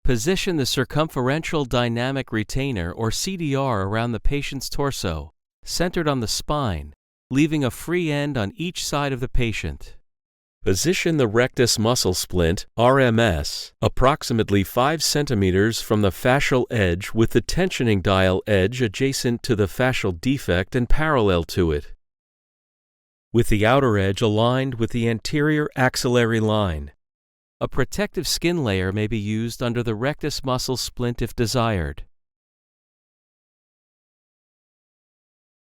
Position the circumferential dynamic retainer or CDR around the patient's torso, centered on the spine, leaving a free end on each side of the patient. Position the rectus muscle splint, RMS, approximately 5 cm from the fascial edge with the tensioning dial edge adjacent to the fascial defect and parallel to it, with the outer edge aligned with the anterior axillary line. A protective skin layer may be used under the rectus muscle splint if desired.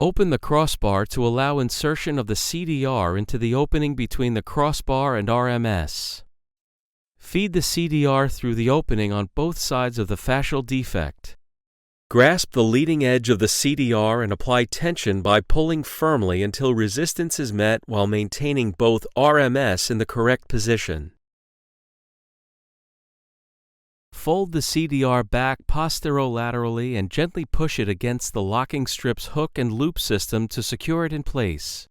Open the crossbar to allow insertion of the CDR into the opening between the crossbar and RMS. Feed the CDR through the opening on both sides of the fascial defect. Grasp the leading edge of the CDR and apply tension by pulling firmly until resistance is met while maintaining both RMS in the correct position. Fold the CDR back posterolaterally and gently push it against the locking strip's hook and loop system to secure it in place.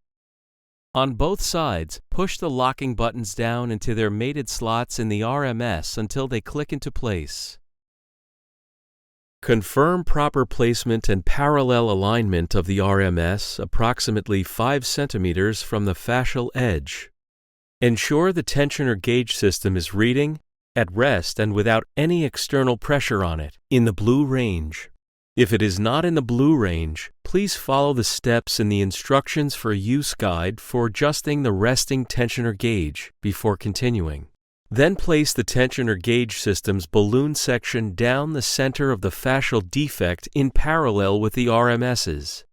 On both sides, push the locking buttons down into their mated slots in the RMS until they click into place. Confirm proper placement and parallel alignment of the RMS approximately 5 cm from the fascial edge. Ensure the tensioner gauge system is reading, at rest and without any external pressure on it, in the blue range. If it is not in the blue range, please follow the steps in the instructions for use guide for adjusting the resting tensioner gauge before continuing. Then place the tensioner gauge system's balloon section down the center of the fascial defect in parallel with the RMSs.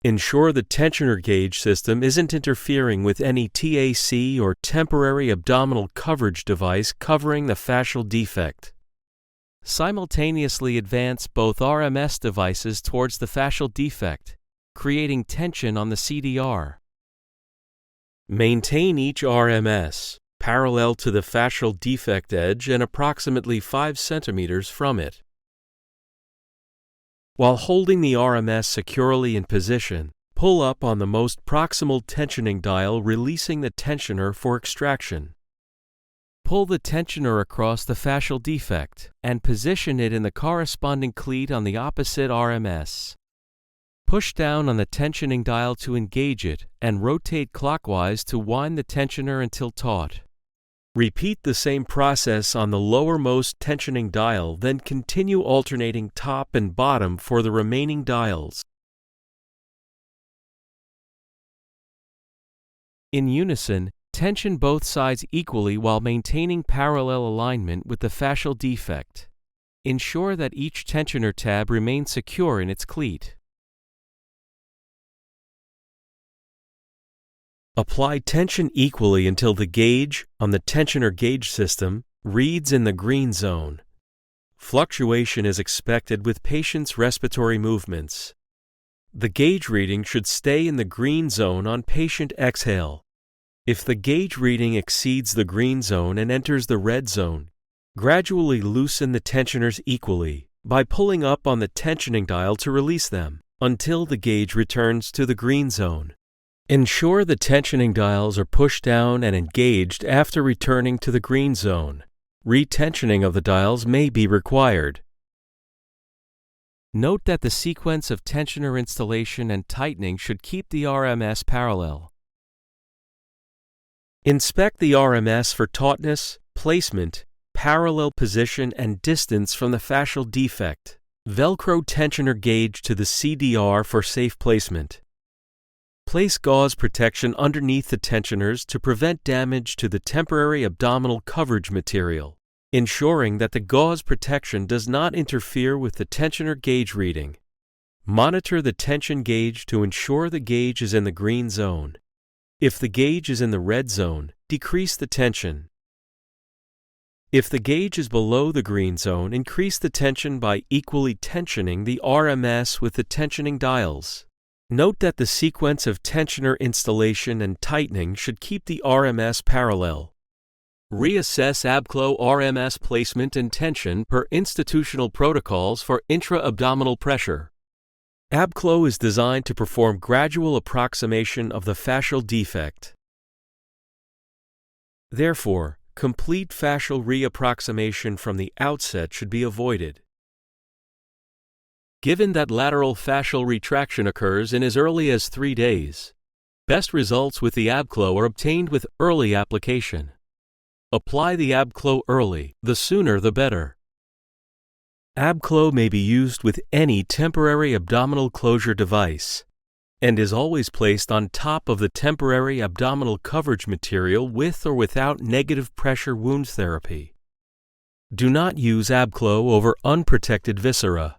Ensure the tensioner gauge system isn't interfering with any TAC or temporary abdominal coverage device covering the fascial defect. Simultaneously advance both RMS devices towards the fascial defect, creating tension on the CDR. Maintain each RMS parallel to the fascial defect edge and approximately 5 cm from it. While holding the RMS securely in position, pull up on the most proximal tensioning dial, releasing the tensioner for extraction. Pull the tensioner across the fascial defect and position it in the corresponding cleat on the opposite RMS. Push down on the tensioning dial to engage it and rotate clockwise to wind the tensioner until taut. Repeat the same process on the lowermost tensioning dial, then continue alternating top and bottom for the remaining dials. In unison, tension both sides equally while maintaining parallel alignment with the fascial defect. Ensure that each tensioner tab remains secure in its cleat. Apply tension equally until the gauge on the tensioner gauge system reads in the green zone. Fluctuation is expected with patient's respiratory movements. The gauge reading should stay in the green zone on patient exhale. If the gauge reading exceeds the green zone and enters the red zone, gradually loosen the tensioners equally by pulling up on the tensioning dial to release them until the gauge returns to the green zone. Ensure the tensioning dials are pushed down and engaged after returning to the green zone. Retensioning of the dials may be required. Note that the sequence of tensioner installation and tightening should keep the RMS parallel. Inspect the RMS for tautness, placement, parallel position, and distance from the fascial defect. Velcro tensioner gauge to the CDR for safe placement. Place gauze protection underneath the tensioners to prevent damage to the temporary abdominal coverage material, ensuring that the gauze protection does not interfere with the tensioner gauge reading. Monitor the tension gauge to ensure the gauge is in the green zone. If the gauge is in the red zone, decrease the tension. If the gauge is below the green zone, increase the tension by equally tensioning the RMS with the tensioning dials. Note that the sequence of tensioner installation and tightening should keep the RMS parallel. Reassess AbClo RMS placement and tension per institutional protocols for intra-abdominal pressure. AbClo is designed to perform gradual approximation of the fascial defect. Therefore, Complete fascial reapproximation from the outset should be avoided. Given that lateral fascial retraction occurs in as early as 3 days, best results with the AbClo are obtained with early application. Apply the AbClo early, the sooner the better. AbClo may be used with any temporary abdominal closure device and is always placed on top of the temporary abdominal coverage material with or without negative pressure wound therapy. Do not use AbClo over unprotected viscera.